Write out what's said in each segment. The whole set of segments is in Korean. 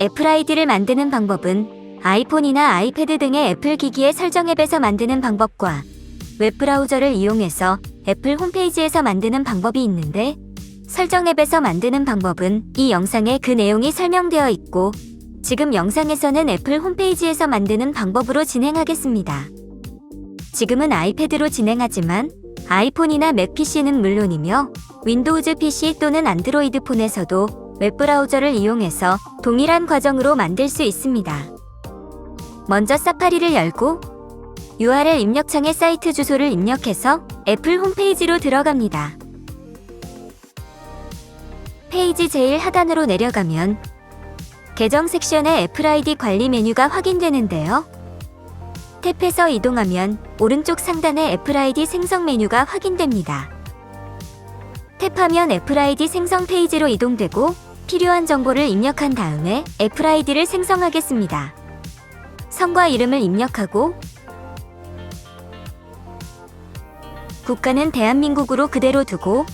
애플 아이디를 만드는 방법은 아이폰이나 아이패드 등의 애플 기기의 설정 앱에서 만드는 방법과 웹브라우저를 이용해서 애플 홈페이지에서 만드는 방법이 있는데, 설정 앱에서 만드는 방법은 이 영상에 그 내용이 설명되어 있고, 지금 영상에서는 애플 홈페이지에서 만드는 방법으로 진행하겠습니다. 지금은 아이패드로 진행하지만 아이폰이나 맥 PC는 물론이며 윈도우즈 PC 또는 안드로이드 폰에서도 웹브라우저를 이용해서 동일한 과정으로 만들 수 있습니다. 먼저 사파리를 열고 URL 입력창에 사이트 주소를 입력해서 애플 홈페이지로 들어갑니다. 페이지 제일 하단으로 내려가면 계정 섹션의 애플 아이디 관리 메뉴가 확인되는데요. 탭해서 이동하면 오른쪽 상단에 애플 아이디 생성 메뉴가 확인됩니다. 탭하면 애플 아이디 생성 페이지로 이동되고 필요한 정보를 입력한 다음에 애플 아이디를 생성하겠습니다. 성과 이름을 입력하고 국가는 대한민국으로 그대로 두고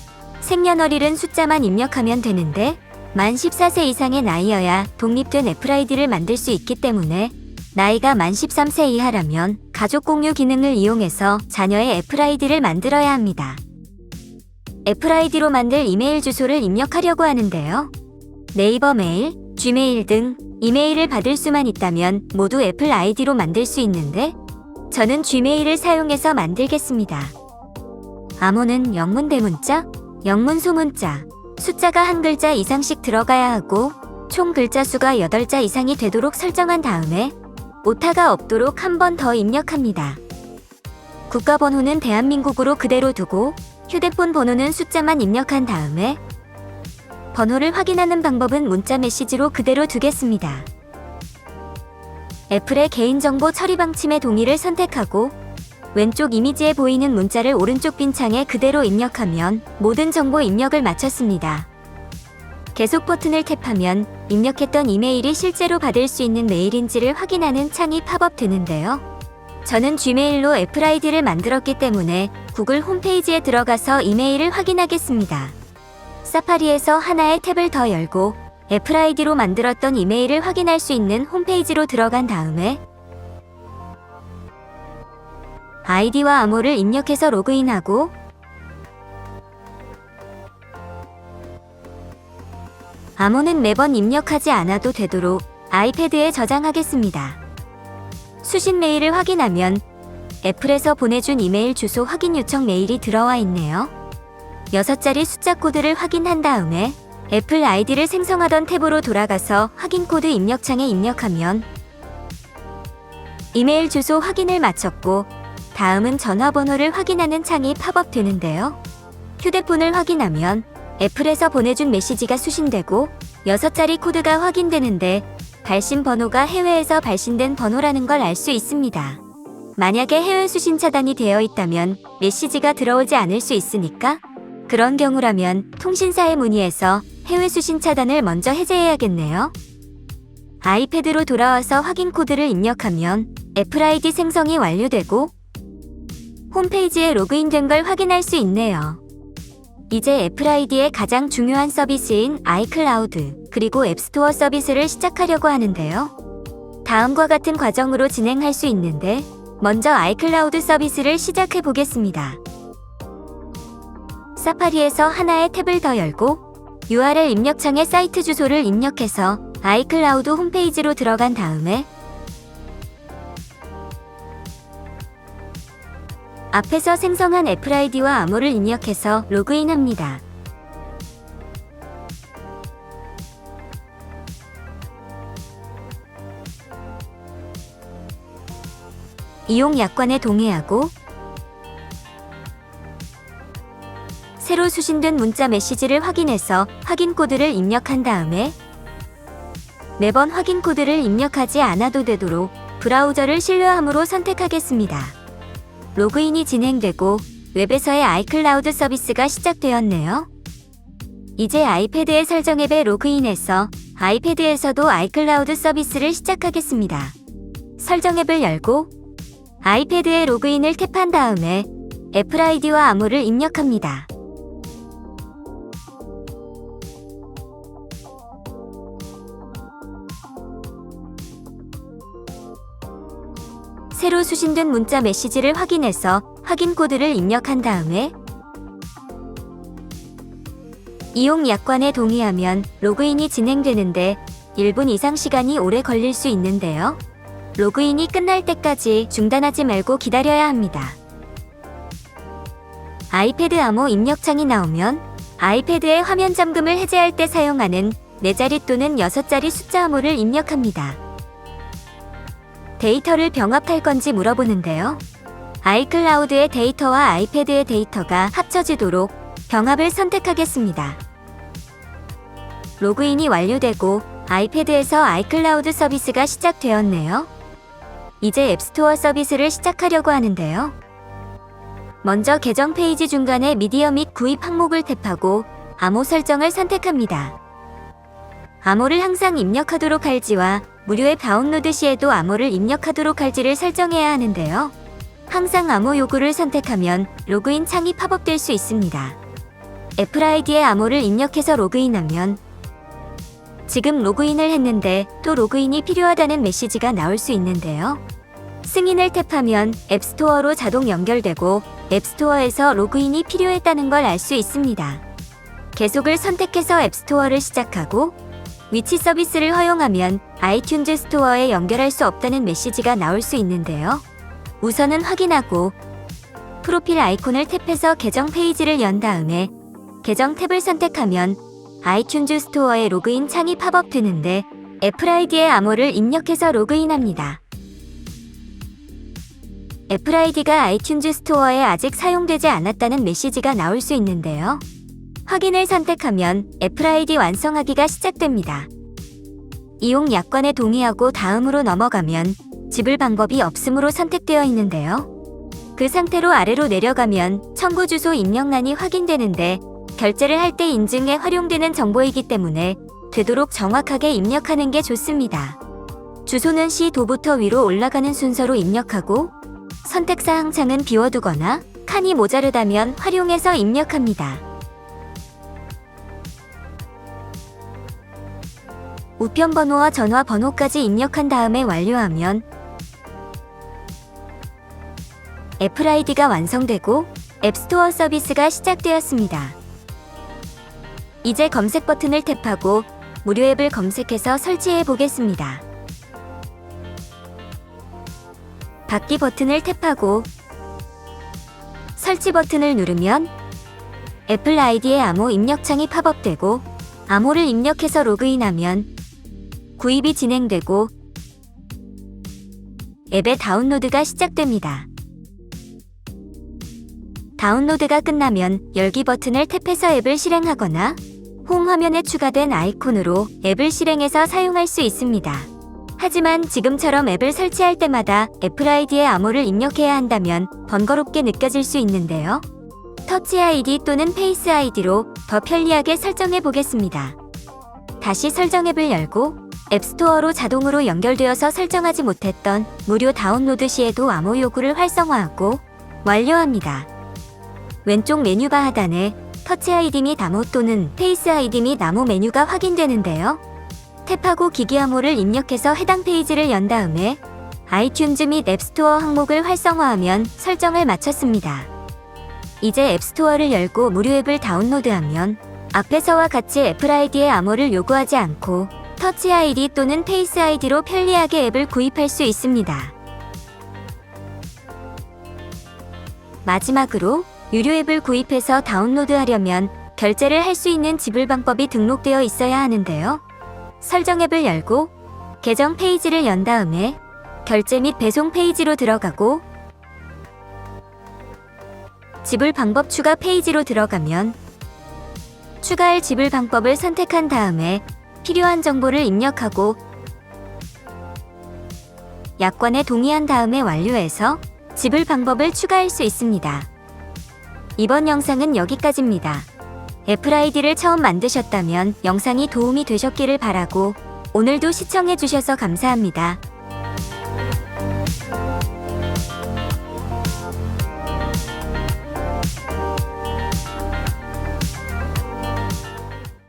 생년월일은 숫자만 입력하면 되는데, 만 14세 이상의 나이여야 독립된 애플 아이디를 만들 수 있기 때문에 나이가 만 13세 이하라면 가족 공유 기능을 이용해서 자녀의 애플 아이디를 만들어야 합니다. 애플 아이디로 만들 이메일 주소를 입력하려고 하는데요. 네이버 메일, 지메일 등 이메일을 받을 수만 있다면 모두 애플 아이디로 만들 수 있는데, 저는 지메일을 사용해서 만들겠습니다. 암호는 영문 대문자, 영문 소문자, 숫자가 한 글자 이상씩 들어가야 하고 총 글자 수가 8자 이상이 되도록 설정한 다음에 오타가 없도록 한 번 더 입력합니다. 국가번호는 대한민국으로 그대로 두고 휴대폰 번호는 숫자만 입력한 다음에 번호를 확인하는 방법은 문자 메시지로 그대로 두겠습니다. 애플의 개인정보 처리 방침의 동의를 선택하고 왼쪽 이미지에 보이는 문자를 오른쪽 빈 창에 그대로 입력하면 모든 정보 입력을 마쳤습니다. 계속 버튼을 탭하면 입력했던 이메일이 실제로 받을 수 있는 메일인지를 확인하는 창이 팝업 되는데요. 저는 지메일로 애플 아이디를 만들었기 때문에 구글 홈페이지에 들어가서 이메일을 확인하겠습니다. 사파리에서 하나의 탭을 더 열고 애플 아이디로 만들었던 이메일을 확인할 수 있는 홈페이지로 들어간 다음에 아이디와 암호를 입력해서 로그인하고 암호는 매번 입력하지 않아도 되도록 아이패드에 저장하겠습니다. 수신 메일을 확인하면 애플에서 보내준 이메일 주소 확인 요청 메일이 들어와 있네요. 6자리 숫자 코드를 확인한 다음에 애플 아이디를 생성하던 탭으로 돌아가서 확인 코드 입력창에 입력하면 이메일 주소 확인을 마쳤고, 다음은 전화번호를 확인하는 창이 팝업 되는데요. 휴대폰을 확인하면 애플에서 보내준 메시지가 수신되고 6자리 코드가 확인되는데, 발신 번호가 해외에서 발신된 번호라는 걸 알 수 있습니다. 만약에 해외 수신 차단이 되어 있다면 메시지가 들어오지 않을 수 있으니까, 그런 경우라면 통신사에 문의해서 해외 수신 차단을 먼저 해제해야겠네요. 아이패드로 돌아와서 확인 코드를 입력하면 애플 아이디 생성이 완료되고 홈페이지에 로그인된 걸 확인할 수 있네요. 이제 애플 아이디의 가장 중요한 서비스인 아이클라우드 그리고 앱스토어 서비스를 시작하려고 하는데요. 다음과 같은 과정으로 진행할 수 있는데, 먼저 아이클라우드 서비스를 시작해 보겠습니다. 사파리에서 하나의 탭을 더 열고 URL 입력창에 사이트 주소를 입력해서 아이클라우드 홈페이지로 들어간 다음에 앞에서 생성한 애플 아이디와 암호를 입력해서 로그인합니다. 이용 약관에 동의하고 새로 수신된 문자 메시지를 확인해서 확인 코드를 입력한 다음에 매번 확인 코드를 입력하지 않아도 되도록 브라우저를 신뢰함으로 선택하겠습니다. 로그인이 진행되고 웹에서의 아이클라우드 서비스가 시작되었네요. 이제 아이패드의 설정 앱에 로그인해서 아이패드에서도 아이클라우드 서비스를 시작하겠습니다. 설정 앱을 열고 아이패드에 로그인을 탭한 다음에 애플 아이디와 암호를 입력합니다. 새로 수신된 문자 메시지를 확인해서 확인 코드를 입력한 다음에 이용 약관에 동의하면 로그인이 진행되는데 1분 이상 시간이 오래 걸릴 수 있는데요. 로그인이 끝날 때까지 중단하지 말고 기다려야 합니다. 아이패드 암호 입력창이 나오면 아이패드의 화면 잠금을 해제할 때 사용하는 4자리 또는 6자리 숫자 암호를 입력합니다. 데이터를 병합할 건지 물어보는데요. 아이클라우드의 데이터와 아이패드의 데이터가 합쳐지도록 병합을 선택하겠습니다. 로그인이 완료되고 아이패드에서 아이클라우드 서비스가 시작되었네요. 이제 앱스토어 서비스를 시작하려고 하는데요. 먼저 계정 페이지 중간에 미디어 및 구입 항목을 탭하고 암호 설정을 선택합니다. 암호를 항상 입력하도록 할지와 무료 앱 다운로드 시에도 암호를 입력하도록 할지를 설정해야 하는데요. 항상 암호 요구를 선택하면 로그인 창이 팝업될 수 있습니다. 애플 아이디의 암호를 입력해서 로그인하면 지금 로그인을 했는데 또 로그인이 필요하다는 메시지가 나올 수 있는데요. 승인을 탭하면 앱스토어로 자동 연결되고 앱스토어에서 로그인이 필요했다는 걸 알 수 있습니다. 계속을 선택해서 앱스토어를 시작하고 위치 서비스를 허용하면 아이튠즈 스토어에 연결할 수 없다는 메시지가 나올 수 있는데요. 우선은 확인하고 프로필 아이콘을 탭해서 계정 페이지를 연 다음에 계정 탭을 선택하면 아이튠즈 스토어에 로그인 창이 팝업되는데 애플 아이디의 암호를 입력해서 로그인합니다. 애플 아이디가 아이튠즈 스토어에 아직 사용되지 않았다는 메시지가 나올 수 있는데요. 확인을 선택하면 애플 아이디 완성하기가 시작됩니다. 이용 약관에 동의하고 다음으로 넘어가면 지불 방법이 없음으로 선택되어 있는데요. 그 상태로 아래로 내려가면 청구 주소 입력란이 확인되는데 결제를 할 때 인증에 활용되는 정보이기 때문에 되도록 정확하게 입력하는 게 좋습니다. 주소는 시도부터 위로 올라가는 순서로 입력하고 선택사항 창은 비워두거나 칸이 모자르다면 활용해서 입력합니다. 우편 번호와 전화 번호까지 입력한 다음에 완료하면 애플 아이디가 완성되고 앱스토어 서비스가 시작되었습니다. 이제 검색 버튼을 탭하고 무료 앱을 검색해서 설치해 보겠습니다. 받기 버튼을 탭하고 설치 버튼을 누르면 애플 아이디의 암호 입력창이 팝업되고 암호를 입력해서 로그인하면 구입이 진행되고 앱의 다운로드가 시작됩니다. 다운로드가 끝나면 열기 버튼을 탭해서 앱을 실행하거나 홈 화면에 추가된 아이콘으로 앱을 실행해서 사용할 수 있습니다. 하지만 지금처럼 앱을 설치할 때마다 애플 아이디의 암호를 입력해야 한다면 번거롭게 느껴질 수 있는데요. 터치 아이디 또는 페이스 아이디로 더 편리하게 설정해 보겠습니다. 다시 설정 앱을 열고 앱스토어로 자동으로 연결되어서 설정하지 못했던 무료 다운로드 시에도 암호 요구를 활성화하고 완료합니다. 왼쪽 메뉴바 하단에 터치 아이디 및 암호 또는 페이스 아이디 및 암호 메뉴가 확인되는데요. 탭하고 기기 암호를 입력해서 해당 페이지를 연 다음에 아이튠즈 및 앱스토어 항목을 활성화하면 설정을 마쳤습니다. 이제 앱스토어를 열고 무료 앱을 다운로드하면 앞에서와 같이 애플 아이디의 암호를 요구하지 않고 터치 아이디 또는 페이스 아이디로 편리하게 앱을 구입할 수 있습니다. 마지막으로 유료 앱을 구입해서 다운로드하려면 결제를 할 수 있는 지불 방법이 등록되어 있어야 하는데요. 설정 앱을 열고 계정 페이지를 연 다음에 결제 및 배송 페이지로 들어가고 지불 방법 추가 페이지로 들어가면 추가할 지불 방법을 선택한 다음에 필요한 정보를 입력하고 약관에 동의한 다음에 완료해서 지불 방법을 추가할 수 있습니다. 이번 영상은 여기까지입니다. 애플 아이디를 처음 만드셨다면 영상이 도움이 되셨기를 바라고 오늘도 시청해주셔서 감사합니다.